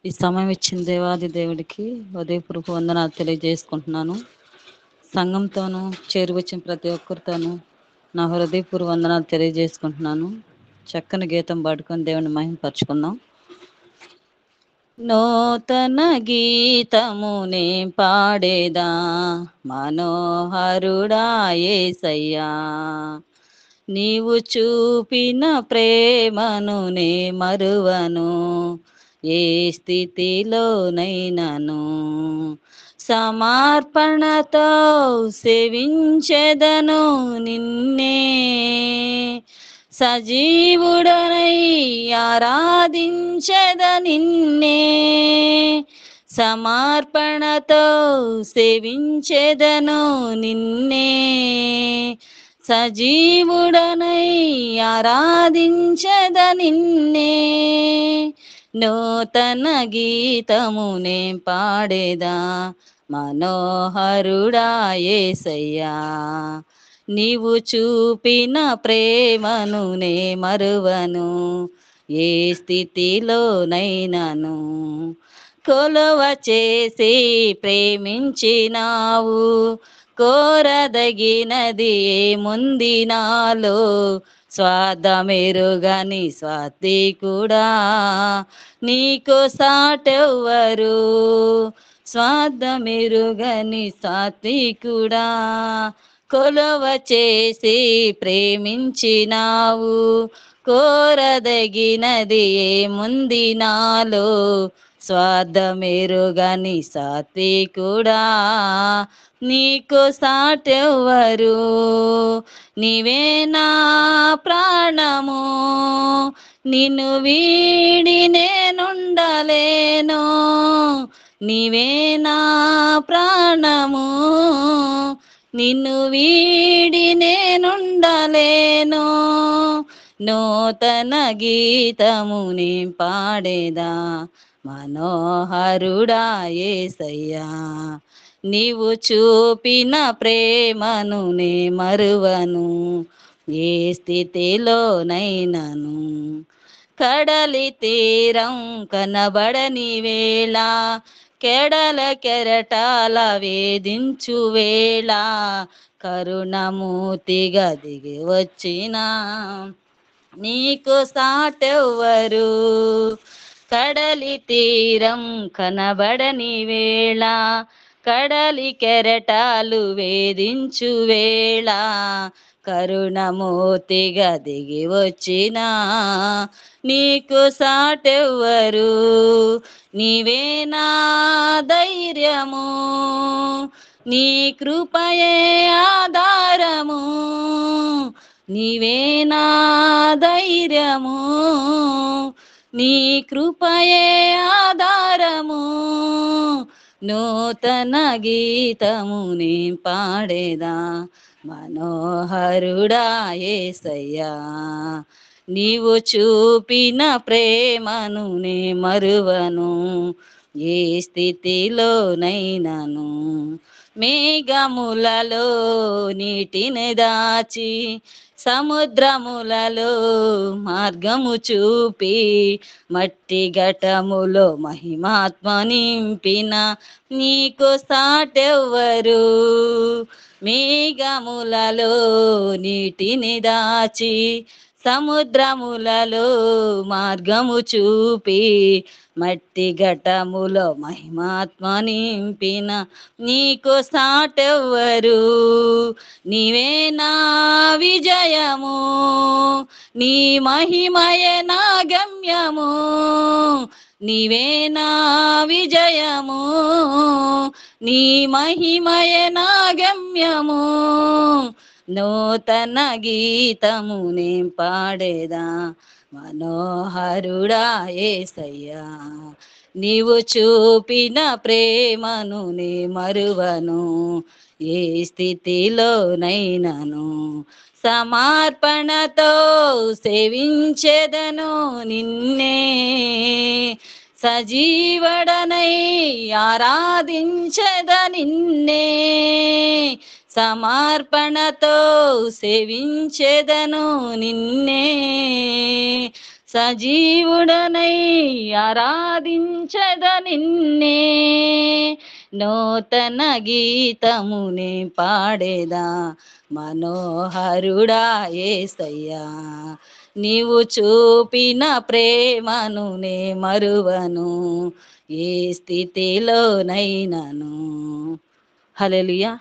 ఈ సమయం ఇచ్చిన దేవాది దేవుడికి ఉదయపూర్వక వందనాలు తెలియజేసుకుంటున్నాను. సంఘంతోనూ చేరువచ్చిన ప్రతి ఒక్కరితోనూ నా హృదయపూర్వ వందనాలు తెలియజేసుకుంటున్నాను. చక్కని గీతం పాడుకొని దేవుని మహిమపరచుకుందాం. నూతన గీతమునే పాడేదా మనోహరుడా యేసయ్యా, నీవు చూపిన ప్రేమను నే మరువను, ఏ స్థితిలోనైనను. సమర్పణతో సేవించెదను నిన్నే, సజీవుడనై ఆరాధించెద నిన్నే. సమర్పణతో సేవించెదను నిన్నే, సజీవుడనై ఆరాధించెద నిన్నే. నూతన గీతమునే పాడేదా మనోహరుడా యేసయ్యా, నీవు చూపిన ప్రేమను నే మరువను, ఏ స్థితిలోనైనను. కొలువ చేసి ప్రేమించినావు, కోరదగినది ఏముంది నాలో. స్వార్థమెరుగని స్వాత్వికుడా, నీకు సాటెవ్వరు. స్వార్థమెరుగని సాత్వికుడా, కొలువ చేసి ప్రేమించినావు, కోరదగినది ఏముంది నాలో. స్వార్థమెరుగని సాత్వికుడా, నీకు సాటెవ్వరు. నీవే నా ప్రాణము, నిన్ను వీడి నేనుండలేను. నీవే నా ప్రాణము, నిన్ను వీడి నేనుండలేను. నూతన గీతముని పాడేదా మనోహరుడా యేసయ్యా, నీవు చూపిన ప్రేమను నే మరువను, ఏ స్థితిలోనైనను. కడలి తీరం కనబడని వేళ, కెడల కెరటాల వేధించు వేళ, కరుణమూర్తిగా దిగి వచ్చిన నీకు సాటెవ్వరు. కడలి తీరం కనబడని వేళ, కడలి కెరటాలు వేధించు వేళ, కరుణమూర్తిగా దిగి వచ్చిన నీకు సాటెవ్వరు. నీవే నా ధైర్యము, నీ కృపయే ఆధారము. నీవే నా ధైర్యము, నీ కృపయే ఆధారము. నూతన గీతముని పాడేదా మనోహరుడా యేసయ్యా, నీవు చూపిన ప్రేమను నే మరువను, ఏ స్థితిలోనైనను. మేఘములలో నీటిని దాచి, సముద్రములలో మార్గము చూపి, మట్టి ఘటములో మహిమాత్మ నింపిన నీకు సాటెవ్వరు. మేఘములలో నీటిని దాచి, సముద్రములలో మార్గము చూపి, మట్టి ఘటములో మహిమాత్మ నింపిన నీకు సాటెవ్వరు. నీవే నా విజయము, నీ మహిమయే నా గమ్యము. నీవే నా విజయము, నీ మహిమయే నా గమ్యము. నూతన గీతము నే పాడేదా మనోహరుడా యేసయ్యా, నీవు చూపిన ప్రేమను నే మరువను, ఏ స్థితిలోనైనను. సమర్పణతో సేవించెదను నిన్నే, సజీవడనై ఆరాధించెద నిన్నే. సమర్పణతో సేవించెదను నిన్నే, సజీవుడనై ఆరాధించద నిన్నే, నూతన గీతమునే పాడేదా మనోహరుడా యేసయ్యా. నీవు చూపిన ప్రేమను నే మరువను, ఏ స్థితిలోనైనను. హల్లెలూయా.